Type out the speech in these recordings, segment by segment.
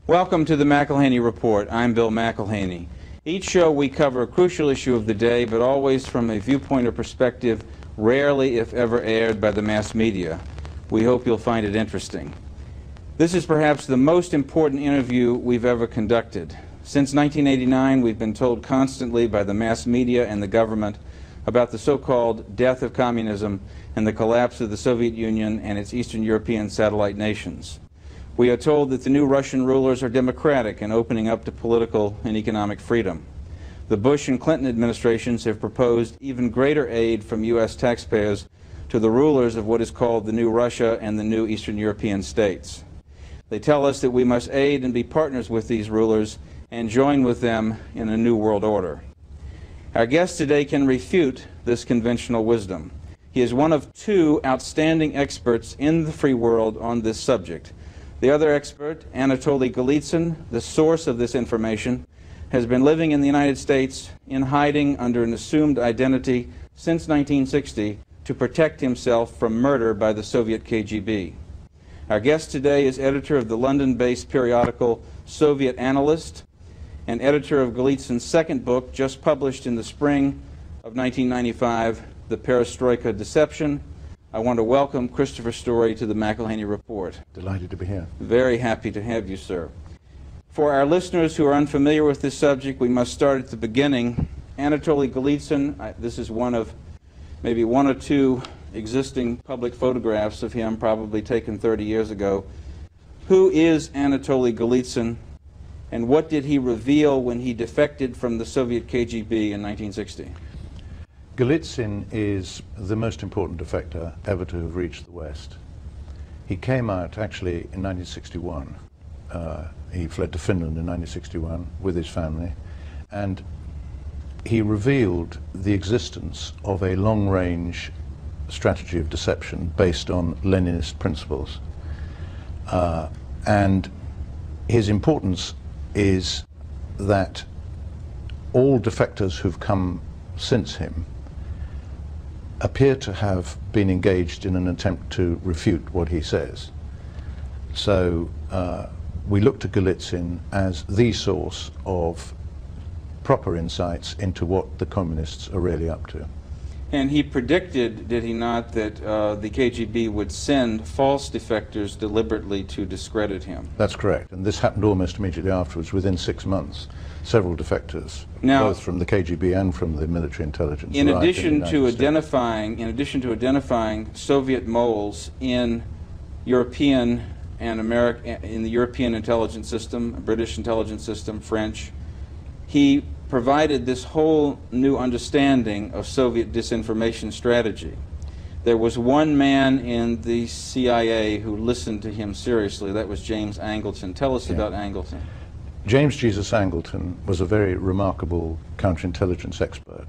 Welcome to the McElhaney Report. I'm Bill McElhaney. Each show we cover a crucial issue of the day, but always from a viewpoint or perspective rarely, if ever, aired by the mass media. We hope you'll find it interesting. This is perhaps the most important interview we've ever conducted. Since 1989, we've been told constantly by the mass media and the government about the so-called death of communism and the collapse of the Soviet Union and its Eastern European satellite nations. We are told that the new Russian rulers are democratic and opening up to political and economic freedom. The Bush and Clinton administrations have proposed even greater aid from U.S. taxpayers to the rulers of what is called the new Russia and the new Eastern European states. They tell us that we must aid and be partners with these rulers and join with them in a new world order. Our guest today can refute this conventional wisdom. He is one of two outstanding experts in the free world on this subject. The other expert, Anatoly Golitsyn, the source of this information, has been living in the United States in hiding under an assumed identity since 1960 to protect himself from murder by the Soviet KGB. Our guest today is editor of the London-based periodical Soviet Analyst and editor of Golitsyn's second book, just published in the spring of 1995, The Perestroika Deception. I want to welcome Christopher Story to the McElhaney Report. Delighted to be here. Very happy to have you, sir. For our listeners who are unfamiliar with this subject, we must start at the beginning. Anatoly Golitsyn, this is one of maybe one or two existing public photographs of him, probably taken 30 years ago. Who is Anatoly Golitsyn, and what did he reveal when he defected from the Soviet KGB in 1960? Golitsyn is the most important defector ever to have reached the West. He came out actually in 1961. He fled to Finland in 1961 with his family, and he revealed the existence of a long-range strategy of deception based on Leninist principles. And his importance is that all defectors who've come since him appear to have been engaged in an attempt to refute what he says. So we look to Golitsyn as the source of proper insights into what the communists are really up to. And he predicted, did he not, that the KGB would send false defectors deliberately to discredit him? That's correct, and this happened almost immediately afterwards. Within 6 months, several defectors, both from the KGB and from the military intelligence. In addition to identifying Soviet moles in European and in the European intelligence system, British intelligence system, French, he provided this whole new understanding of Soviet disinformation strategy. There was one man in the CIA who listened to him seriously. That was James Angleton. Tell us about Angleton. James Jesus Angleton was a very remarkable counterintelligence expert,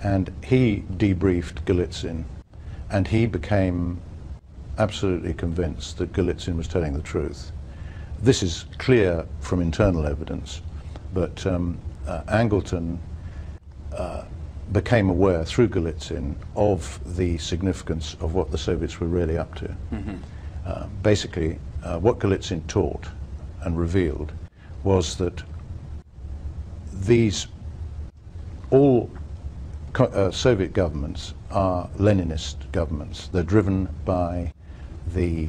and he debriefed Golitsyn, and he became absolutely convinced that Golitsyn was telling the truth. This is clear from internal evidence, but Angleton became aware through Golitsyn of the significance of what the Soviets were really up to. Basically, what Golitsyn taught and revealed was that all Soviet governments are Leninist governments. They're driven by the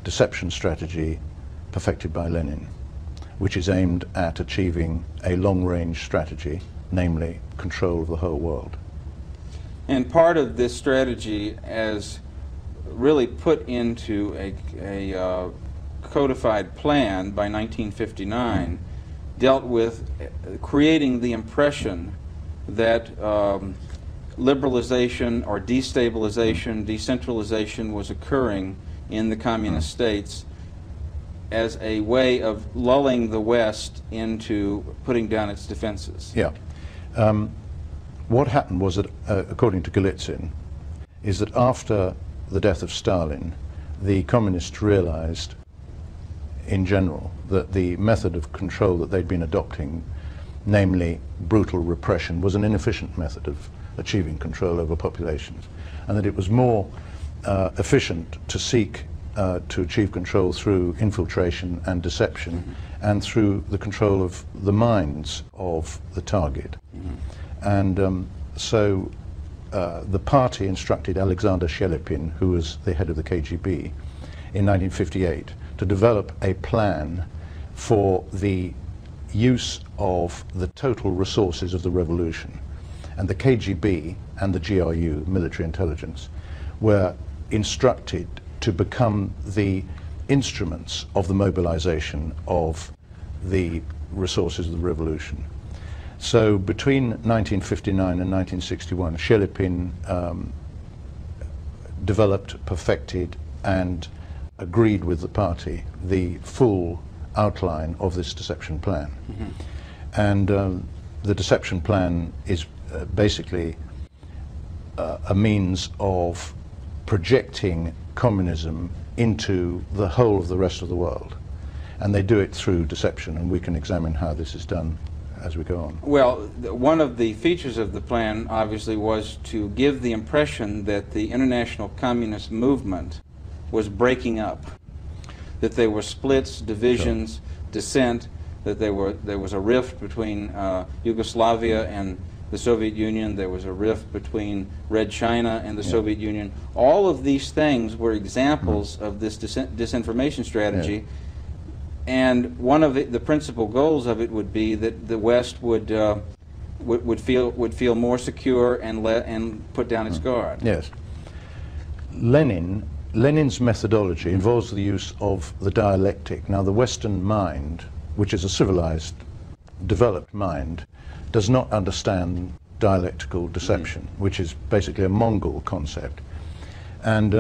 deception strategy perfected by Lenin, which is aimed at achieving a long-range strategy, namely control of the whole world. And part of this strategy, as really put into a codified plan by 1959, dealt with creating the impression that liberalization or destabilization, decentralization was occurring in the communist states as a way of lulling the West into putting down its defenses. Yeah. What happened was that, according to Golitsyn, is that after the death of Stalin, the communists realized, in general, that the method of control that they'd been adopting, namely brutal repression, was an inefficient method of achieving control over populations, and that it was more efficient to seek to achieve control through infiltration and deception, and through the control of the minds of the target. And so the party instructed Alexander Shelepin, who was the head of the KGB, in 1958 to develop a plan for the use of the total resources of the revolution. And the KGB and the GRU, military intelligence, were instructed to become the instruments of the mobilization of the resources of the revolution. So between 1959 and 1961, Shelepin developed, perfected, and agreed with the party the full outline of this deception plan. And the deception plan is basically a means of projecting communism into the whole of the rest of the world. And they do it through deception, and we can examine how this is done as we go on. Well, one of the features of the plan, obviously, was to give the impression that the international communist movement was breaking up, that there were splits, divisions, dissent, that there was a rift between Yugoslavia and the Soviet Union, there was a rift between Red China and the Soviet Union. All of these things were examples of this disinformation strategy. And one of the principal goals of it would be that the West would feel more secure and put down its guard. Yes. Lenin's methodology involves the use of the dialectic. Now, the Western mind, which is a civilized, developed mind, does not understand dialectical deception, which is basically a Mongol concept. And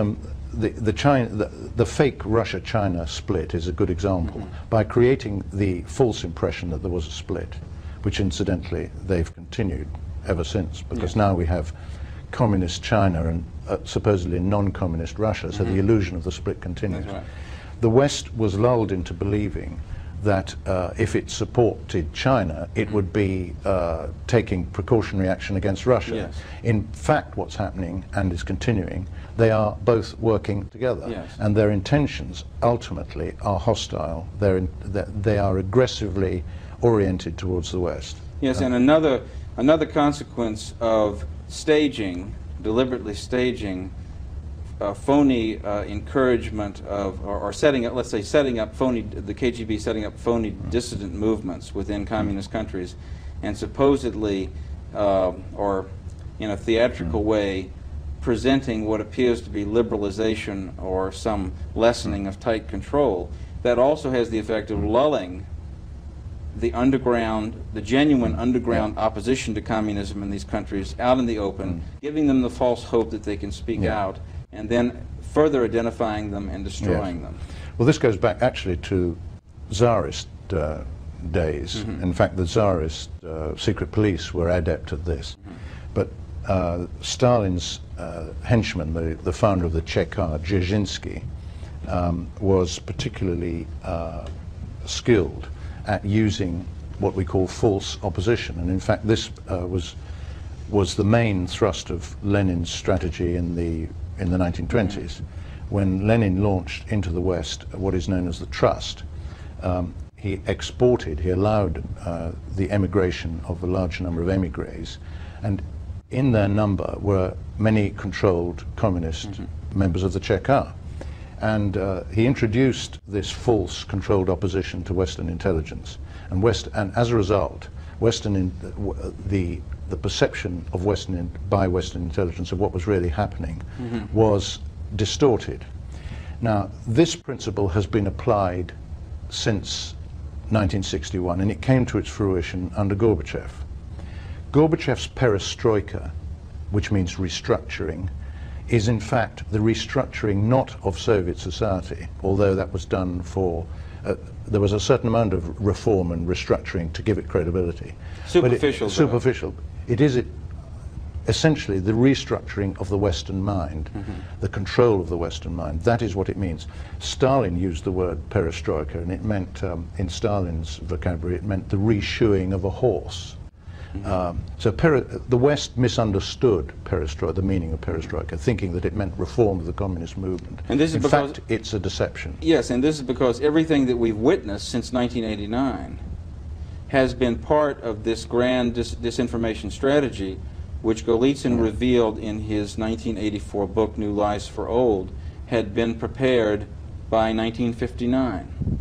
the fake Russia-China split is a good example. By creating the false impression that there was a split, which incidentally they've continued ever since, because now we have communist China and supposedly non-communist Russia, so the illusion of the split continues. That's right. The West was lulled into believing that if it supported China, it would be taking precautionary action against Russia. Yes. In fact, what's happening, and is continuing, they are both working together, Yes. and their intentions ultimately are hostile. They are aggressively oriented towards the West. Yes, and another consequence of staging, deliberately staging, phony encouragement of, or setting up, let's say, setting up phony, the KGB setting up phony dissident movements within communist countries, and supposedly, or in a theatrical way, presenting what appears to be liberalization or some lessening of tight control. That also has the effect of lulling the underground, the genuine underground opposition to communism in these countries out in the open, giving them the false hope that they can speak out, and then further identifying them and destroying them. Well, this goes back actually to Tsarist days. In fact, the Tsarist secret police were adept at this. But Stalin's henchman, the founder of the Cheka, Dzerzhinsky, was particularly skilled at using what we call false opposition. And in fact, this was the main thrust of Lenin's strategy in the 1920s. When Lenin launched into the West what is known as the Trust, he allowed the emigration of a large number of émigrés, and in their number were many controlled communist members of the Cheka. And he introduced this false controlled opposition to Western intelligence. And as a result, the perception of by Western intelligence of what was really happening was distorted. Now, this principle has been applied since 1961, and it came to its fruition under Gorbachev. Gorbachev's Perestroika, which means restructuring, is in fact the restructuring not of Soviet society, although that was done for, there was a certain amount of reform and restructuring to give it credibility. Superficial. Superficial. It is essentially the restructuring of the Western mind, the control of the Western mind. That is what it means. Stalin used the word perestroika, and it meant, in Stalin's vocabulary, it meant the reshoeing of a horse. So the West misunderstood perestroika, the meaning of perestroika, thinking that it meant reform of the communist movement. And this is in because, fact, it's a deception. Yes, and this is because everything that we've witnessed since 1989 has been part of this grand disinformation strategy, which Golitsyn revealed in his 1984 book, New Lies for Old, had been prepared by 1959.